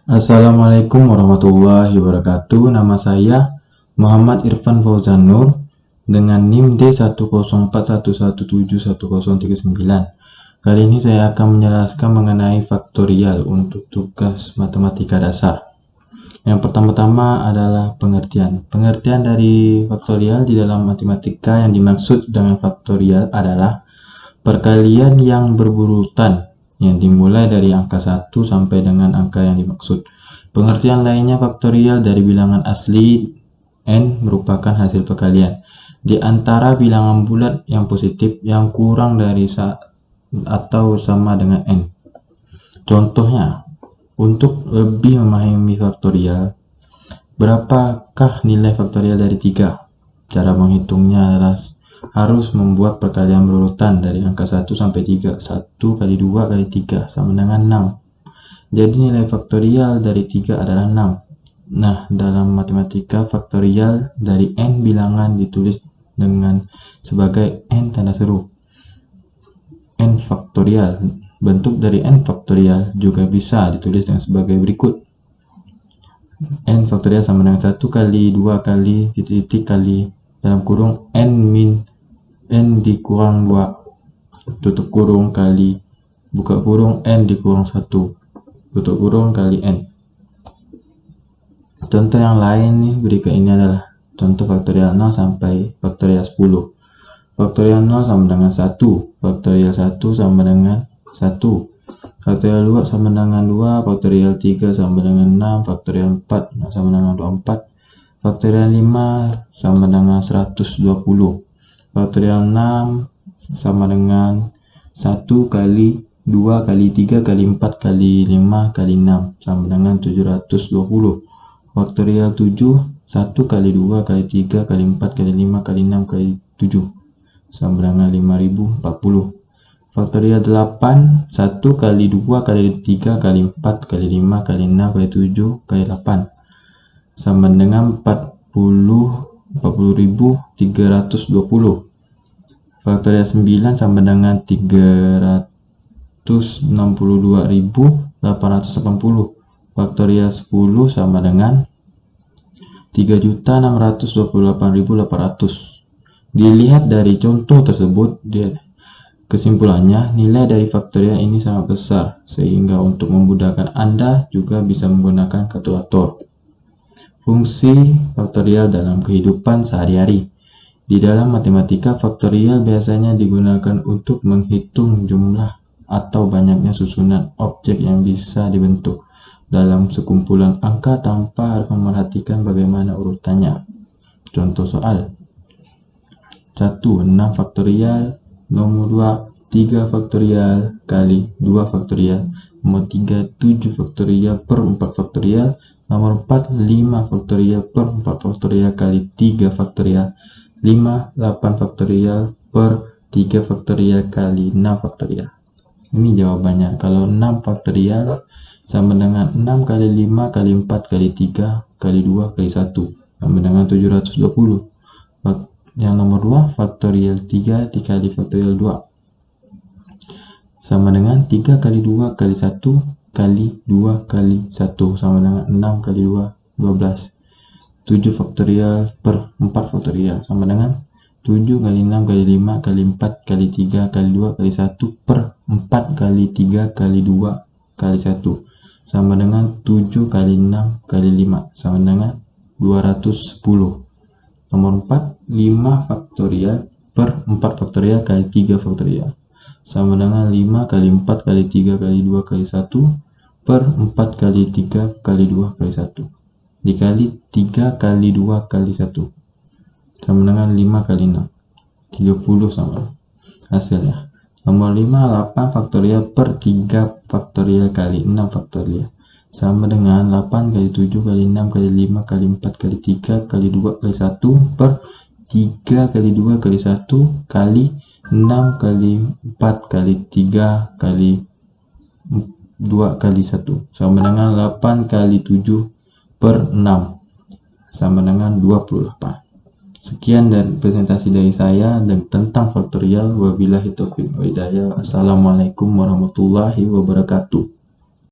Assalamualaikum warahmatullahi wabarakatuh. Nama saya Muhammad Irfan Fauzan Nur dengan NIM D10411711039. Kali ini saya akan menjelaskan mengenai faktorial untuk tugas matematika dasar. Yang pertama-tama adalah pengertian. Pengertian dari faktorial di dalam matematika yang dimaksud dengan faktorial adalah perkalian yang berurutan yang dimulai dari angka 1 sampai dengan angka yang dimaksud. Pengertian lainnya, faktorial dari bilangan asli n merupakan hasil perkalian di antara bilangan bulat yang positif yang kurang dari atau sama dengan n. Contohnya, untuk lebih memahami faktorial, berapakah nilai faktorial dari 3? Cara menghitungnya adalah harus membuat perkalian berurutan dari angka 1 sampai 3. 1 kali 2 kali 3 sama dengan 6. Jadi nilai faktorial dari 3 adalah 6. Nah, dalam matematika, faktorial dari n bilangan ditulis dengan sebagai n tanda seru. N faktorial. Bentuk dari n faktorial juga bisa ditulis dengan sebagai berikut. N faktorial sama dengan 1 kali 2 kali titik kali dalam kurung n dikurang 2 tutup kurung kali buka kurung n dikurang 1 tutup kurung kali n. Contoh yang lain nih berikut ini adalah contoh faktorial 0 sampai faktorial 10. Faktorial 0 sama dengan 1, faktorial 1 sama dengan 1, faktorial 2 sama dengan 2, faktorial 3 sama dengan 6, faktorial 4 sama dengan 24, faktorial 5 sama dengan 120. Faktorial 6 sama dengan 1 kali 2 kali 3 kali 4 kali 5 kali 6 sama dengan 720. Faktorial 7 1 kali 2 kali 3 kali 4 kali 5 kali 6 kali 7 sama dengan 5040. Faktorial 8 1 kali 2 kali 3 kali 4 kali 5 kali 6 kali 7 kali 8 sama dengan 40.320. Faktorial 9 sama dengan 362.880. Faktorial 10 sama dengan 3.628.800. Dilihat dari contoh tersebut, kesimpulannya nilai dari faktorial ini sangat besar, sehingga untuk memudahkan Anda juga bisa menggunakan kalkulator. Fungsi faktorial dalam kehidupan sehari-hari. Di dalam matematika, faktorial biasanya digunakan untuk menghitung jumlah atau banyaknya susunan objek yang bisa dibentuk dalam sekumpulan angka tanpa harus memerhatikan bagaimana urutannya. Contoh soal: 1. 6 faktorial. Nomor 2. 3 faktorial kali 2 faktorial. Nomor 3. 7 faktorial per 4 faktorial. Nomor 4. 5 faktorial per 4 faktorial kali 3 faktorial. 5. 8 faktorial per 3 faktorial kali 6 faktorial. Ini jawabannya. Kalau 6 faktorial sama dengan 6 kali 5 kali 4 kali 3 kali 2 kali 1 sama dengan 720. Yang nomor 2, faktorial 3 dikali faktorial 2 sama dengan 3 kali 2 kali 1 kali 2 kali 1 sama dengan 6 kali 2, 12. 7 faktorial per 4 faktorial sama dengan 7 kali 6 kali 5 kali 4 kali 3 kali 2 kali 1 per 4 kali 3 kali 2 kali 1 sama dengan 7 kali 6 kali 5 sama dengan 210. Nomor 4, 5 faktorial per 4 faktorial kali 3 faktorial sama dengan 5 kali 4 kali 3 kali 2 kali 1 per 4 kali 3 kali 2 kali 1 dikali 3 kali 2 kali 1 sama dengan 5 kali 6, 30 sama hasilnya. Nomor 5, 8 faktorial per 3 faktorial kali 6 faktorial sama dengan 8 kali 7 kali 6 kali 5 kali 4 kali 3 kali 2 kali 1 per 3 kali 2 kali 1 kali 6 kali 4 kali 3 kali 2 kali 1 sama dengan 8 kali 7 per 6 sama dengan 28. Sekian dari presentasi dari saya tentang faktorial. Wabillahi taufiq wal hidayah. Assalamualaikum warahmatullahi wabarakatuh.